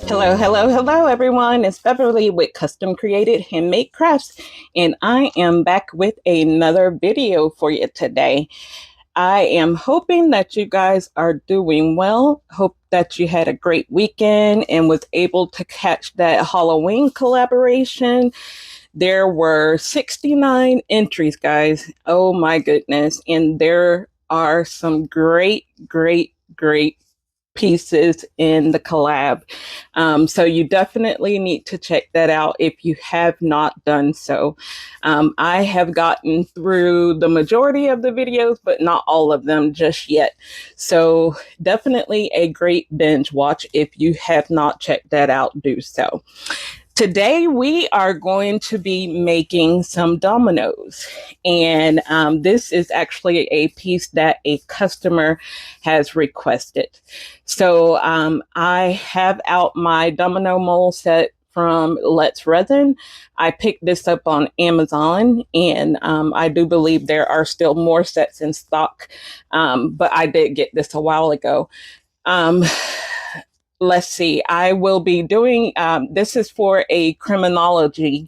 Hello, hello, hello, everyone. It's Beverly with Custom Created Handmade Crafts, and I am back with another video for you today. I am hoping that you guys are doing well. Hope that you had a great weekend and was able to catch that Halloween collaboration. There were 69 entries, guys. Oh my goodness. And there are some great pieces in the collab. So you definitely need to check that out if you have not done so. I have gotten through the majority of the videos, but not all of them just yet. So definitely a great binge watch. If you have not checked that out, do so. Today, we are going to be making some dominoes. And this is actually a piece that a customer has requested. So I have out my domino mold set from Let's Resin. I picked this up on Amazon, and I do believe there are still more sets in stock, but I did get this a while ago. Um, let's see, I will be doing this is for a criminology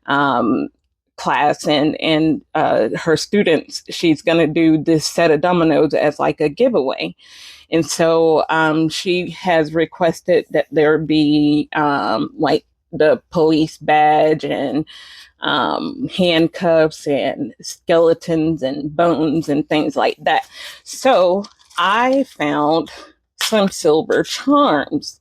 um, class, and her students, she's going to do this set of dominoes as like a giveaway. And so she has requested that there be like the police badge and handcuffs and skeletons and bones and things like that. So I found some silver charms.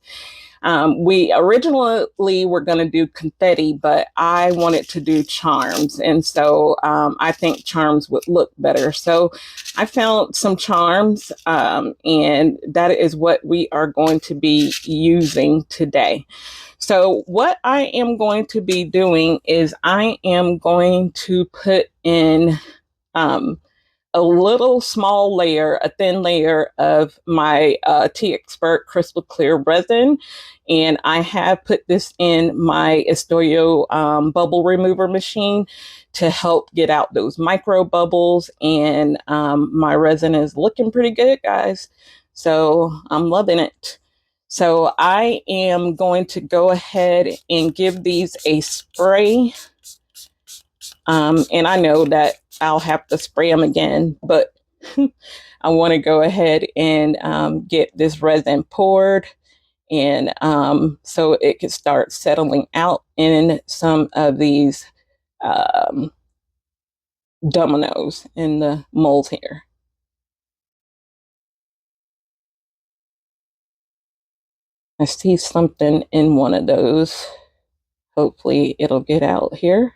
We originally were going to do confetti, but I wanted to do charms. And so I think charms would look better. So I found some charms, and that is what we are going to be using today. So, what I am going to be doing is I am going to put in um, a little small layer, a thin layer of my Teexpert crystal clear resin. And I have put this in my Istoyo bubble remover machine to help get out those micro bubbles. And my resin is looking pretty good, guys. So I'm loving it. So I am going to go ahead and give these a spray. And I know that I'll have to spray them again, but I want to go ahead and get this resin poured, and so it can start settling out in some of these um, dominoes in the molds here. I see something in one of those. Hopefully it'll get out here.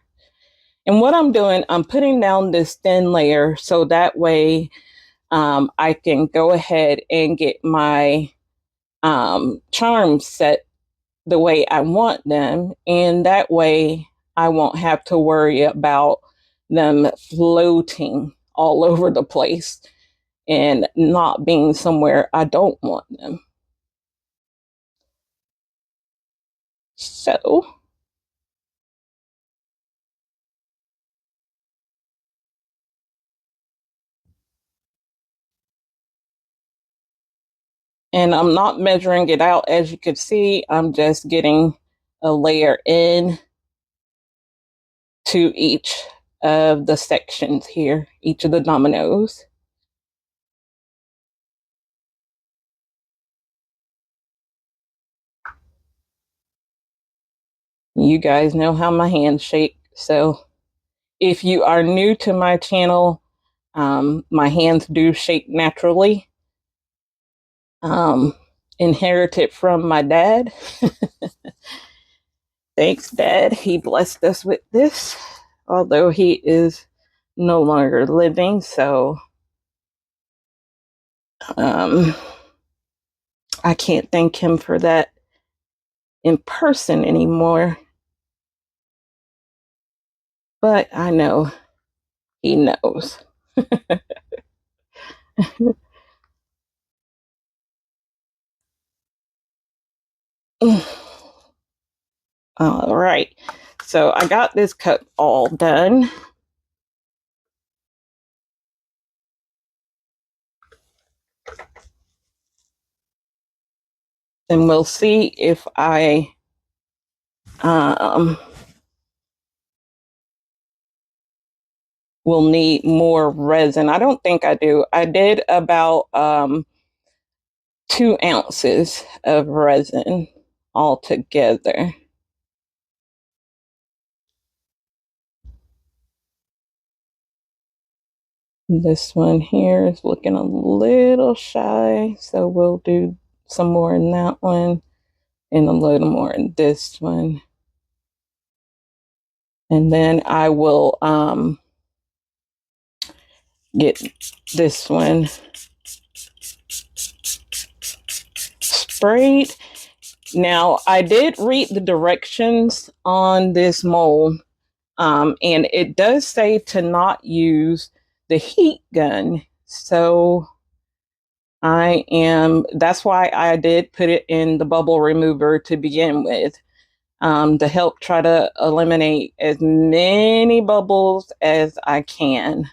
And what I'm doing, I'm putting down this thin layer so that way I can go ahead and get my charms set the way I want them. And that way I won't have to worry about them floating all over the place and not being somewhere I don't want them. So, and I'm not measuring it out. As you can see, I'm just getting a layer in to each of the sections here, each of the dominoes. You guys know how my hands shake. So if you are new to my channel, my hands do shake naturally. Um, inherited from my dad. Thanks, Dad. He blessed us with this, although he is no longer living. So um, I can't thank him for that in person anymore. But I know he knows. All right. So I got this cup all done. And we'll see if I will need more resin. I don't think I do. I did about 2 ounces of resin altogether. This one here is looking a little shy, so we'll do some more in that one and a little more in this one. And then I will get this one sprayed. Now, I did read the directions on this mold, and it does say to not use the heat gun. So that's why I did put it in the bubble remover to begin with, to help try to eliminate as many bubbles as I can.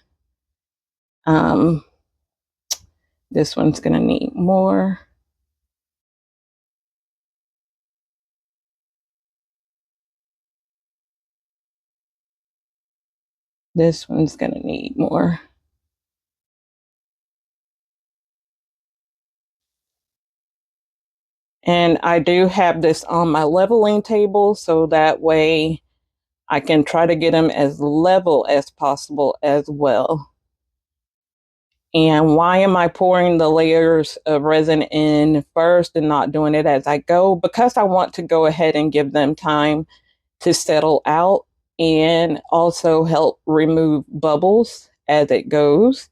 This one's going to need more. This one's going to need more. And I do have this on my leveling table, so that way I can try to get them as level as possible as well. And why am I pouring the layers of resin in first and not doing it as I go? Because I want to go ahead and give them time to settle out and also help remove bubbles as it goes.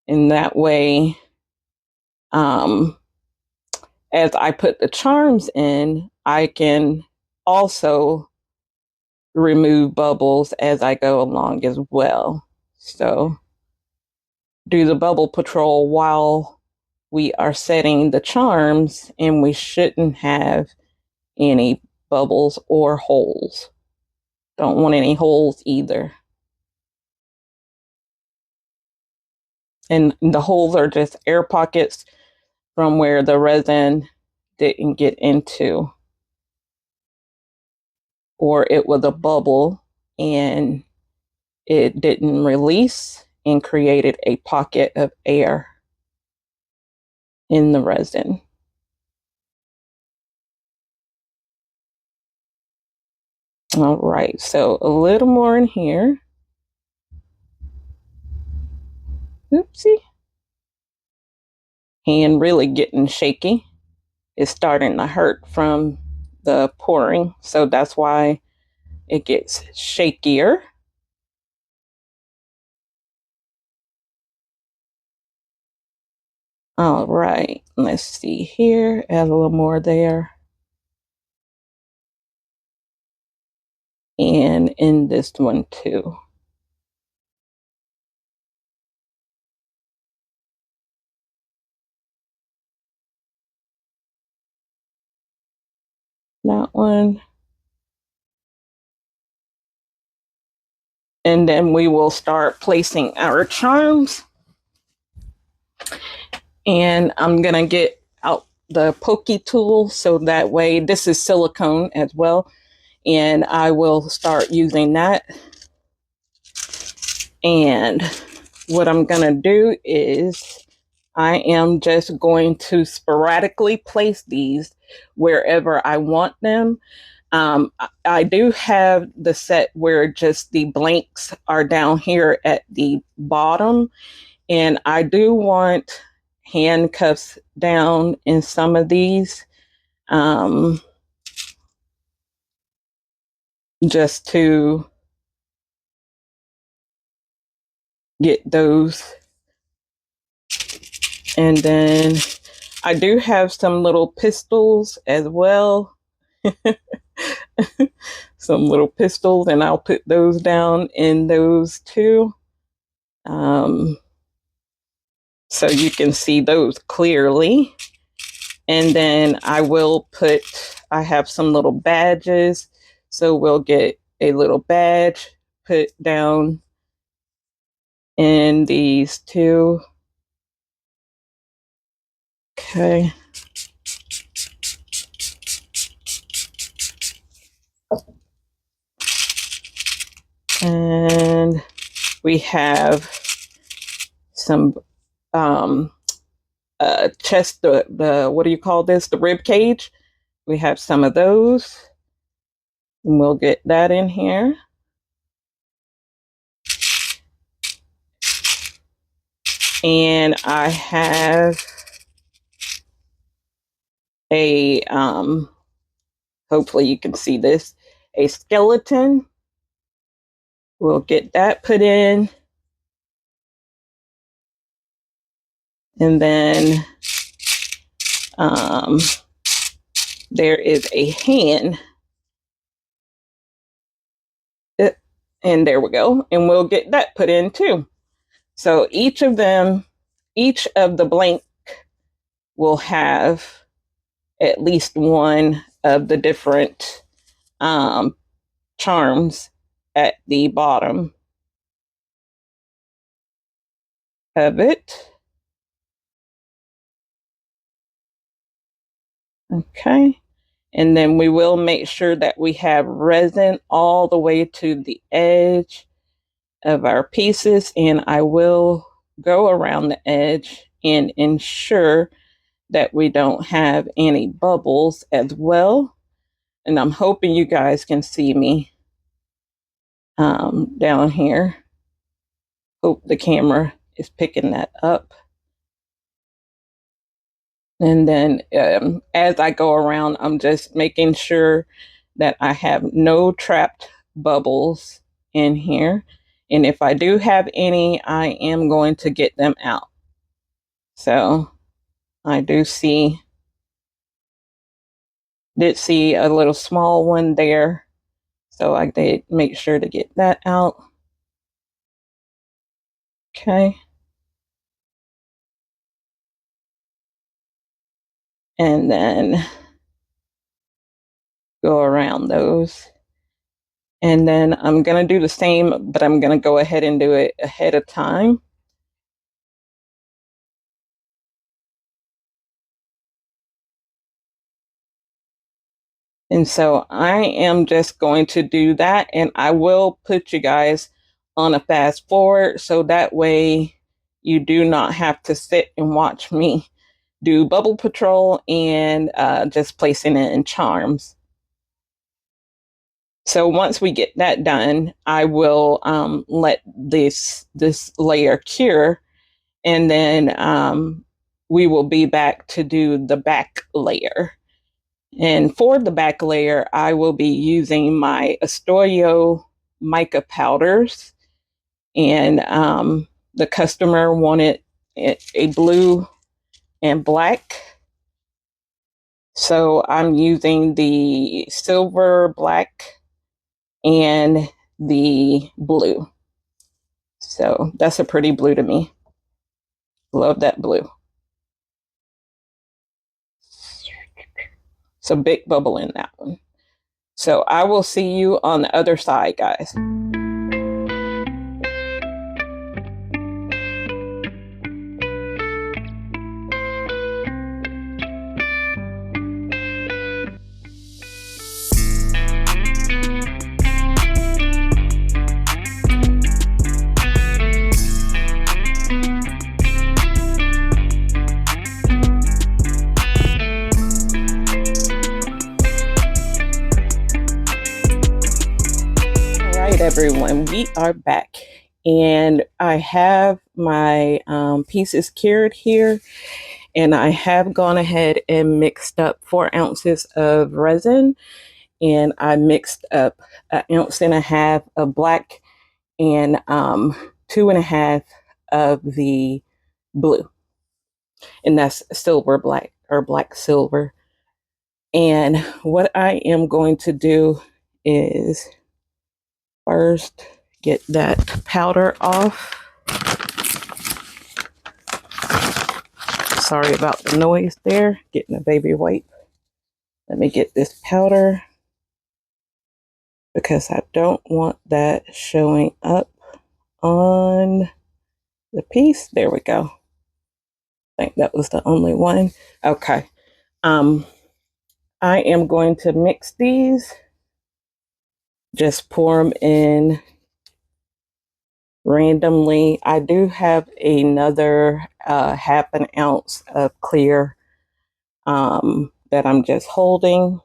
And that way, as I put the charms in, I can also remove bubbles as I go along as well. So do the bubble patrol while we are setting the charms, and we shouldn't have any bubbles or holes. Don't want any holes either. And the holes are just air pockets from where the resin didn't get into, or it was a bubble and it didn't release and created a pocket of air in the resin. All right, so a little more in here. Oopsie. Hand really getting shaky. It's starting to hurt from the pouring, so that's why it gets shakier. All right, let's see here. Add a little more there. And in this one too. That one. And then we will start placing our charms. And I'm going to get out the pokey tool, so that way, this is silicone as well. And I will start using that. And what I'm going to do is I am just going to sporadically place these wherever I want them. I do have the set where just the blanks are down here at the bottom. And I do want handcuffs down in some of these, just to get those. And then I do have some little pistols as well. Some little pistols, and I'll put those down in those too. So you can see those clearly. And then I have some little badges. So we'll get a little badge put down in these two. Okay. And we have some chest, the what do you call this? The rib cage. We have some of those. And we'll get that in here. And I have a, hopefully you can see this, a skeleton. We'll get that put in. And then there is a hand. And there we go. And we'll get that put in too. So each of the blank will have at least one of the different charms at the bottom of it. Okay. And then we will make sure that we have resin all the way to the edge of our pieces. And I will go around the edge and ensure that we don't have any bubbles as well. And I'm hoping you guys can see me down here. Hope the camera is picking that up. And then as I go around, I'm just making sure that I have no trapped bubbles in here. And if I do have any, I am going to get them out. So I did see a little small one there. So I did make sure to get that out. Okay. And then go around those. And then I'm going to do the same, but I'm going to go ahead and do it ahead of time. And so I am just going to do that, and I will put you guys on a fast forward so that way you do not have to sit and watch me do bubble patrol and just placing it in charms. So once we get that done, I will let this layer cure, and then we will be back to do the back layer. And for the back layer, I will be using my Istoyo mica powders. And the customer wanted a blue and black. So I'm using the silver, black, and the blue. So that's a pretty blue to me. Love that blue. So big bubble in that one. So I will see you on the other side, guys. Everyone, we are back, and I have my pieces cured here, and I have gone ahead and mixed up 4 ounces of resin, and I mixed up 1.5 ounces of black and 2.5 of the blue, and that's silver black or black silver. And what I am going to do is first get that powder off. Sorry about the noise there, getting a baby wipe. Let me get this powder because I don't want that showing up on the piece. There we go. I think that was the only one. Okay. I am going to mix these. Just pour them in randomly. I do have another half an ounce of clear that I'm just holding.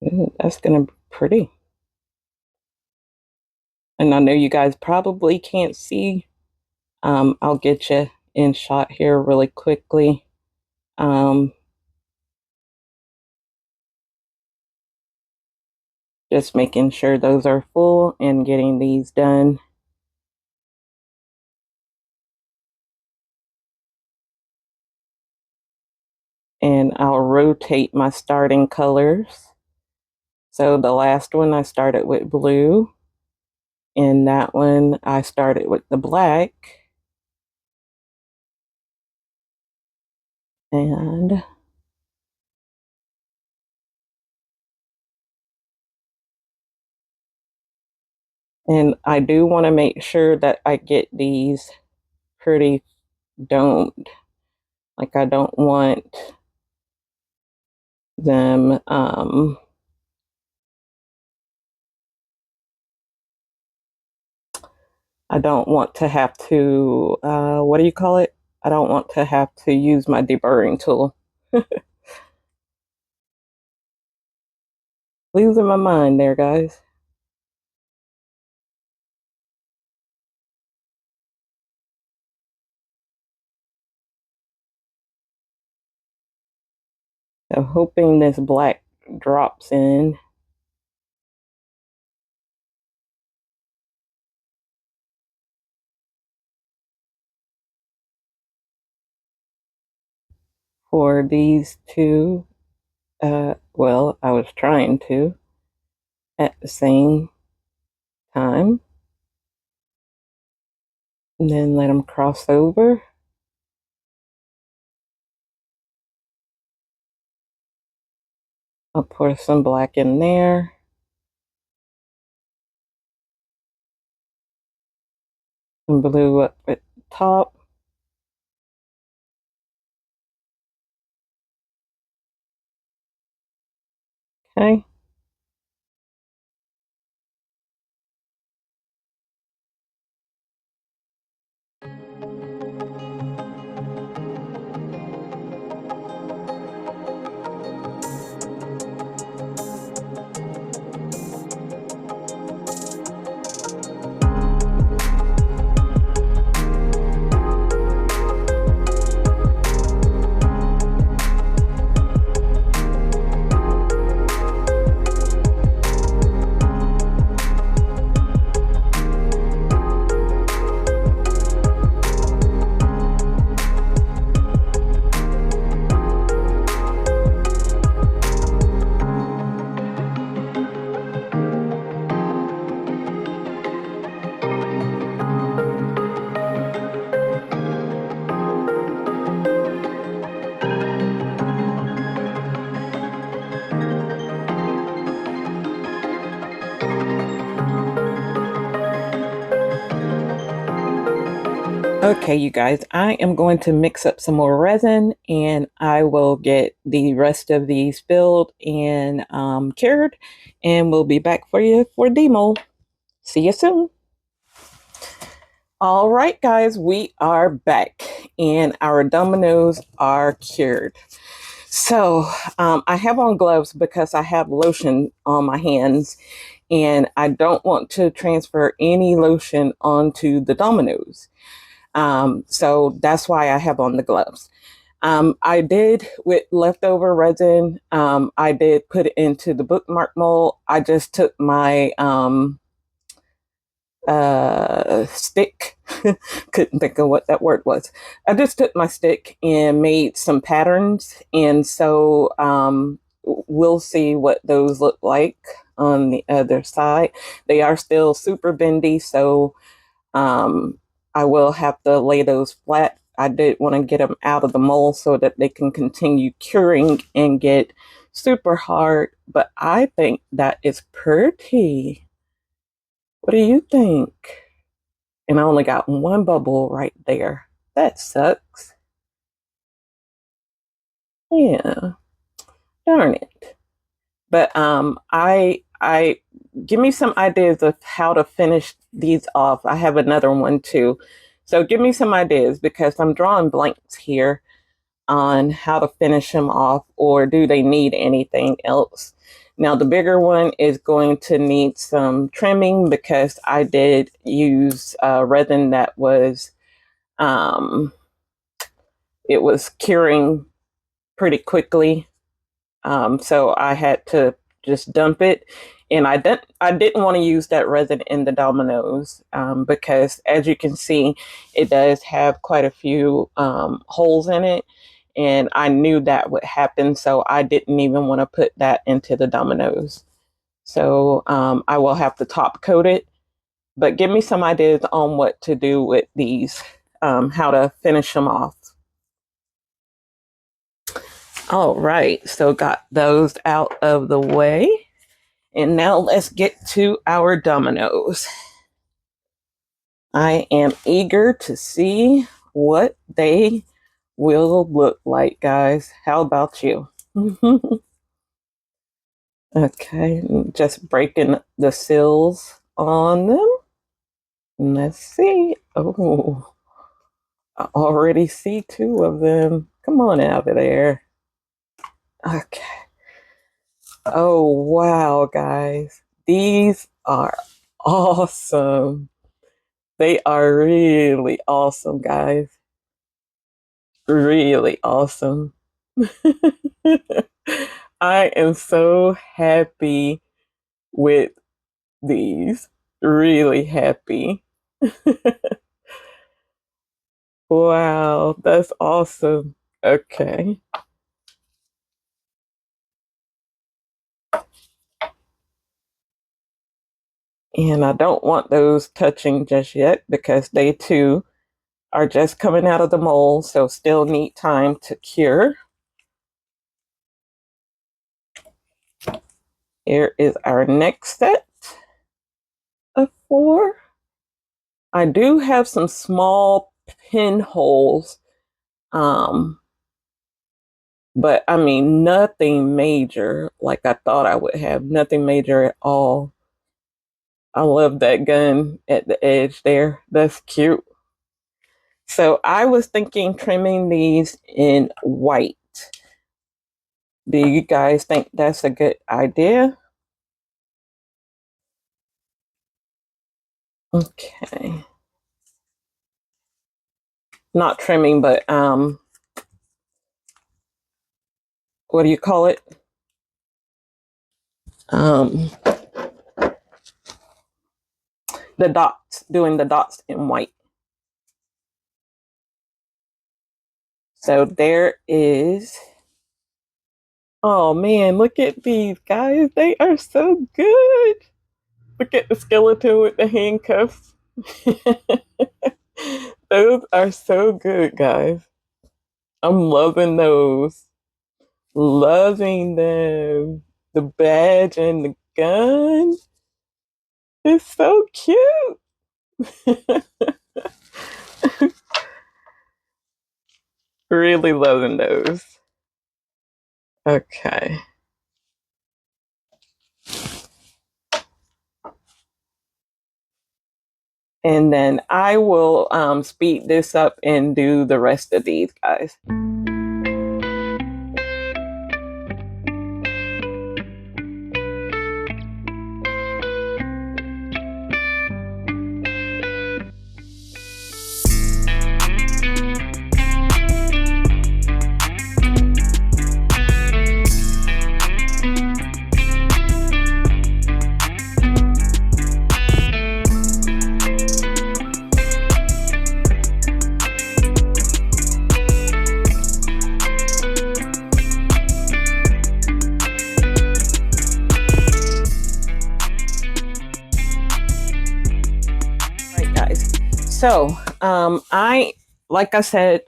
Ooh, that's gonna be pretty. And I know you guys probably can't see. I'll get you in shot here really quickly. Um, just making sure those are full and getting these done. And I'll rotate my starting colors. So the last one I started with blue, and that one I started with the black. And I do want to make sure that I get these pretty domed. Like I don't want them I don't want to have to what do you call it? I don't want to have to use my deburring tool. Losing my mind there, guys. So hoping this black drops in. For these two. Well, I was trying to at the same time. And then let them cross over. I'll pour some black in there. And blue up at the top. Okay. Okay, you guys, I am going to mix up some more resin and I will get the rest of these filled and cured, and we'll be back for you for demo. See you soon. All right, guys, we are back and our dominoes are cured. So I have on gloves because I have lotion on my hands and I don't want to transfer any lotion onto the dominoes. So that's why I have on the gloves. I did with leftover resin. I did put it into the bookmark mold. I just took my stick. Couldn't think of what that word was. I just took my stick and made some patterns. And so we'll see what those look like on the other side. They are still super bendy. So I will have to lay those flat I did want to get them out of the mold so that they can continue curing and get super hard. But I think that is pretty. What do you think? And I only got one bubble right there. That sucks. Yeah, darn it. But I give me some ideas of how to finish these off. I have another one too. So give me some ideas because I'm drawing blanks here on how to finish them off, or do they need anything else? Now the bigger one is going to need some trimming because I did use resin that was it was curing pretty quickly. So I had to just dump it. And I didn't want to use that resin in the dominoes because, as you can see, it does have quite a few holes in it. And I knew that would happen, so I didn't even want to put that into the dominoes. So I will have to top coat it. But give me some ideas on what to do with these, how to finish them off. All right, so got those out of the way. And now let's get to our dominoes. I am eager to see what they will look like, guys. How about you? Okay, just breaking the seals on them. Let's see. Oh, I already see two of them. Come on out of there. Okay. Oh, wow, guys. These are awesome. They are really awesome, guys. Really awesome. I am so happy with these. Really happy. Wow, that's awesome. Okay. And I don't want those touching just yet because they too are just coming out of the mold, so still need time to cure. Here is our next set of 4. I do have some small pinholes, but I mean, nothing major like I thought I would have, nothing major at all. I love that gun at the edge there. That's cute. So I was thinking trimming these in white. Do you guys think that's a good idea? Okay. Not trimming, but what do you call it? The dots, doing the dots in white. So there is, oh man, look at these guys. They are so good. Look at the skeleton with the handcuffs. Those are so good, guys. I'm loving those. Loving them. The badge and the gun. It's so cute. Really loving those. Okay. And then I will speed this up and do the rest of these guys. So I like I said,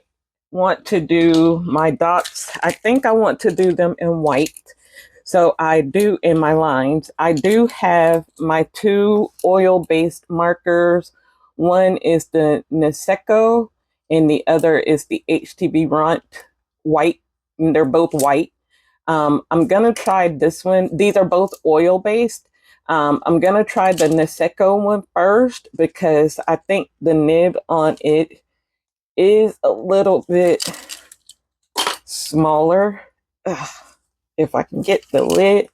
want to do my dots. I think I want to do them in white. So I do in my lines. I do have my two oil-based markers. One is the Niseko and the other is the HTB Runt white. And they're both white. I'm gonna try this one. These are both oil-based. I'm gonna try the Niseko one first because I think the nib on it is a little bit smaller. Ugh, if I can get the lid.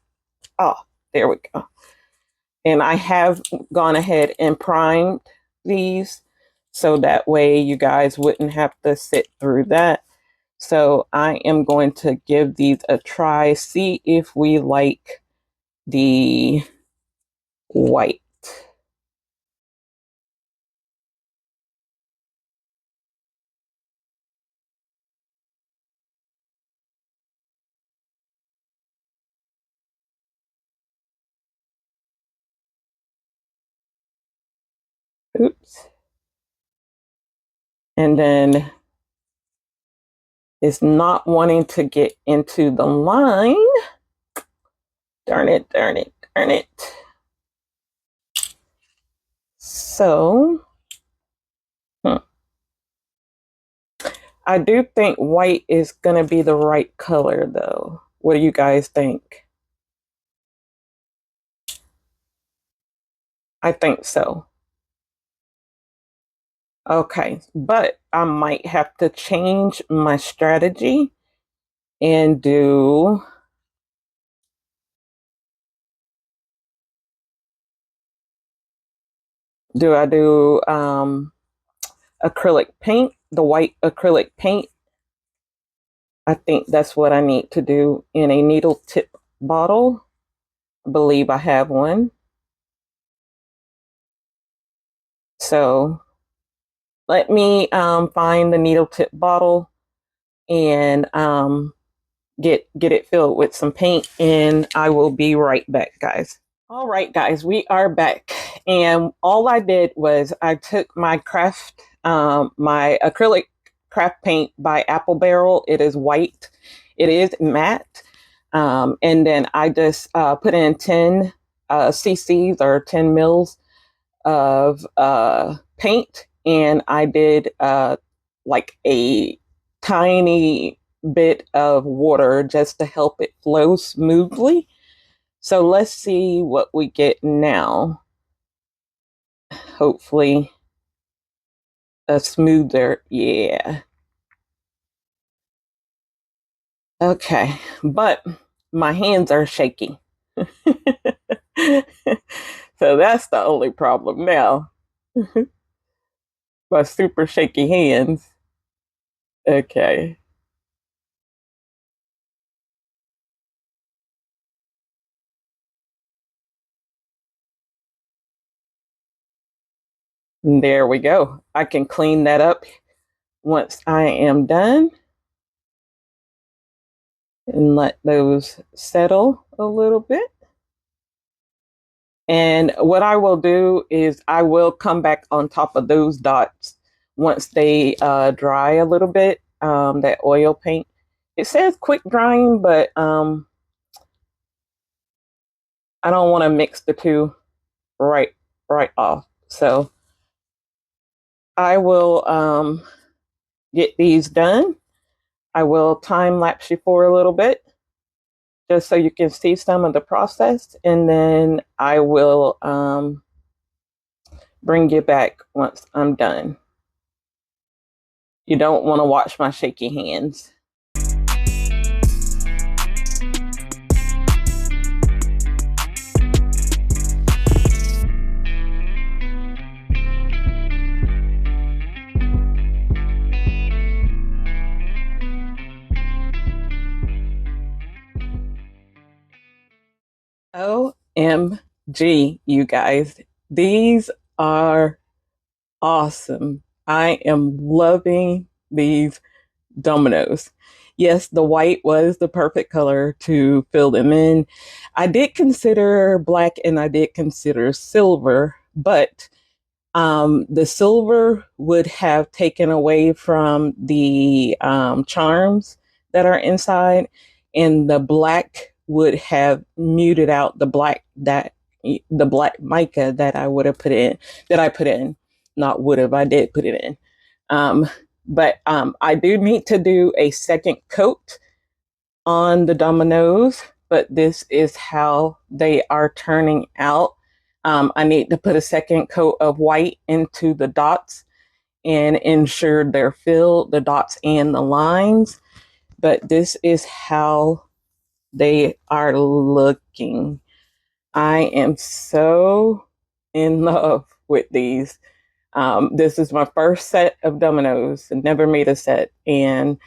Oh, there we go. And I have gone ahead and primed these so that way you guys wouldn't have to sit through that. So I am going to give these a try, see if we like the white. Oops. And then it's not wanting to get into the line. Darn it, darn it, darn it. So, I do think white is going to be the right color, though. What do you guys think? I think so. Okay, but I might have to change my strategy and do I do acrylic paint, the white acrylic paint? I think that's what I need to do in a needle tip bottle. I believe I have one. So let me find the needle tip bottle and get it filled with some paint, and I will be right back, guys. All right, guys, we are back. And all I did was I took my my acrylic craft paint by Apple Barrel. It is white. It is matte. And then I just put in 10 cc's or 10 mils of paint. And I did like a tiny bit of water just to help it flow smoothly. So let's see what we get now. Hopefully a smoother, yeah. Okay, but my hands are shaky. So that's the only problem now. My super shaky hands. Okay. There we go. I can clean that up once I am done and let those settle a little bit. And what I will do is I will come back on top of those dots once they dry a little bit, that oil paint. It says quick drying, but I don't want to mix the two right off. So I will get these done. I will time lapse you for a little bit just so you can see some of the process, and then I will bring you back once I'm done. You don't want to watch my shaky hands. OMG, you guys. These are awesome. I am loving these dominoes. Yes, the white was the perfect color to fill them in. I did consider black and I did consider silver, but The silver would have taken away from the charms that are inside, and the black would have muted out the black mica that I would have put in, that I put in, not would have, I did put it in. Um, but I do need to do a second coat on the dominoes, but this is how they are turning out. I need to put a second coat of white into the dots and ensure they're filled, the dots and the lines. But this is how they are looking. I am so in love with these. This is my first set of dominoes. Never made a set, and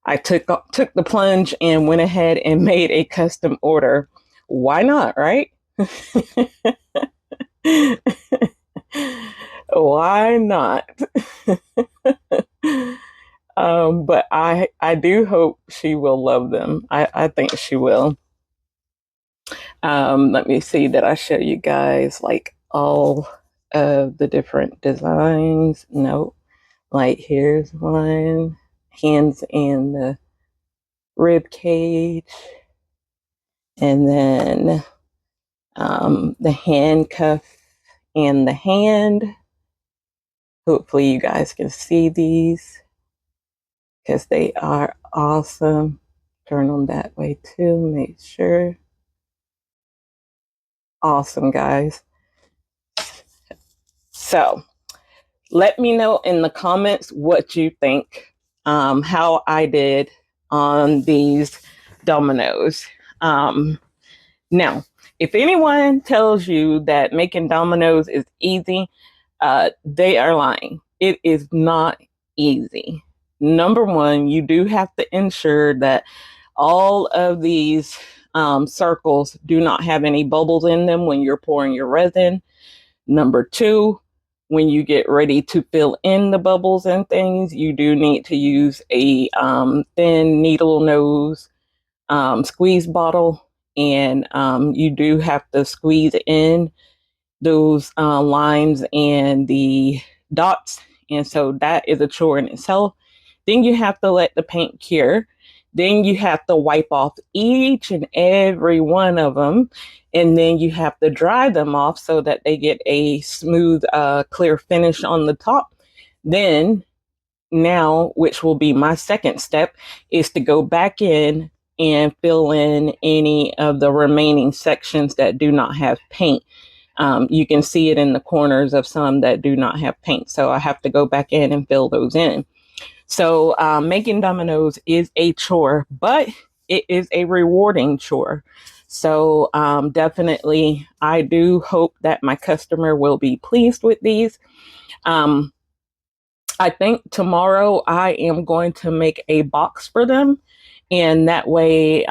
I took the plunge and went ahead and made a custom order. Why not, right? Why not? But I do hope she will love them. I think she will. Let me see that I show you guys like all of the different designs. No, like here's one, hands in the rib cage, and then the handcuff and the hand. Hopefully you guys can see these because they are awesome. Turn them that way too, make sure. Awesome, guys. So let me know in the comments what you think, how I did on these dominoes. Now, if anyone tells you that making dominoes is easy, they are lying. It is not easy. Number one, you do have to ensure that all of these circles do not have any bubbles in them when you're pouring your resin. Number two, when you get ready to fill in the bubbles and things, you do need to use a thin needle nose squeeze bottle, and you do have to squeeze in those lines and the dots. And so that is a chore in itself. Then you have to let the paint cure. Then you have to wipe off each and every one of them. And then you have to dry them off so that they get a smooth, clear finish on the top. Then now, which will be my second step, is to go back in and fill in any of the remaining sections that do not have paint. You can see it in the corners of some that do not have paint. So I have to go back in and fill those in. So making dominoes is a chore, but it is a rewarding chore. So definitely, I do hope that my customer will be pleased with these. I think tomorrow I am going to make a box for them, and that way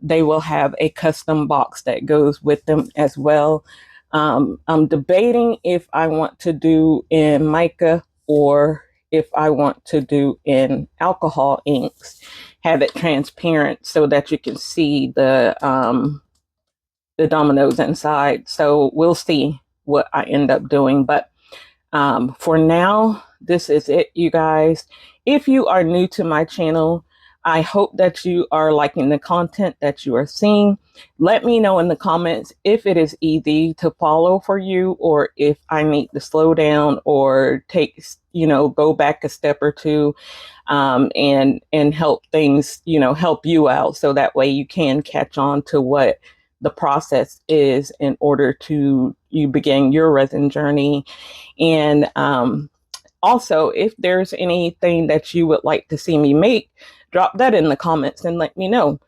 they will have a custom box that goes with them as well. I'm debating if I want to do in mica or if I want to do in alcohol inks, have it transparent so that you can see the dominoes inside. So we'll see what I end up doing, but for now, this is it, you guys. If you are new to my channel, I hope that you are liking the content that you are seeing. Let me know in the comments if it is easy to follow for you, or if I need to slow down or take, go back a step or two, and help things, help you out so that way you can catch on to what the process is in order to you begin your resin journey. And also, if there's anything that you would like to see me make, drop that in the comments and let me know.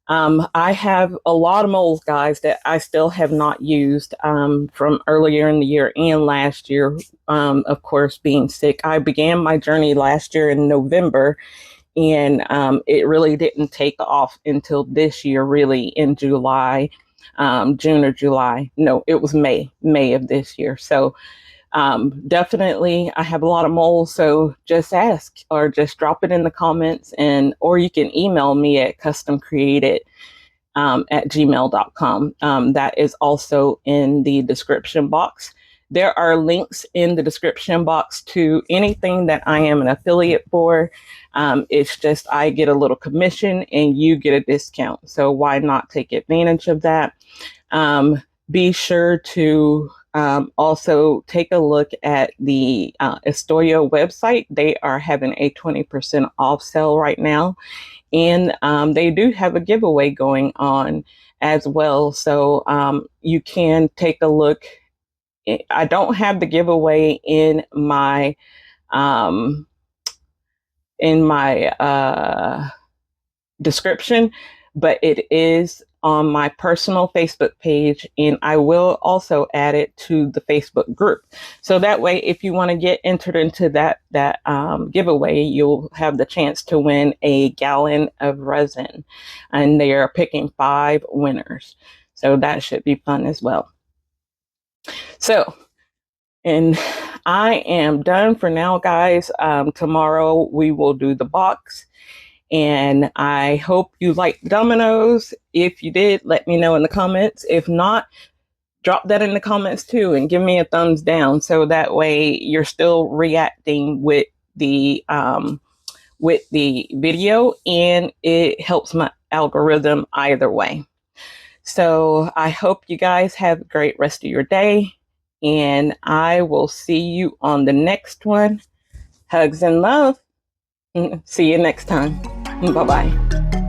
I have a lot of molds, guys, that I still have not used from earlier in the year and last year. Of course, being sick, I began my journey last year in November, and it really didn't take off until this year, really in July, June or July. No, it was May of this year. So definitely I have a lot of moles, so just ask or just drop it in the comments, or you can email me at customcreated at gmail.com. That is also in the description box. There are links in the description box to anything that I am an affiliate for. It's just I get a little commission and you get a discount. So why not take advantage of that? Be sure to also take a look at the Istoyo website. They are having a 20% off sale right now. And they do have a giveaway going on as well. So you can take a look. I don't have the giveaway um, in my description, but it is on my personal Facebook page, and I will also add it to the Facebook group. So that way, if you want to get entered into that giveaway, you'll have the chance to win a gallon of resin, and they are picking 5 winners. So that should be fun as well. So, and I am done for now, guys. Tomorrow we will do the box. And I hope you liked Dominoes. If you did, let me know in the comments. If not, drop that in the comments too and give me a thumbs down, so that way you're still reacting with the video, and it helps my algorithm either way. So I hope you guys have a great rest of your day, and I will see you on the next one. Hugs and love. See you next time. Bye-bye.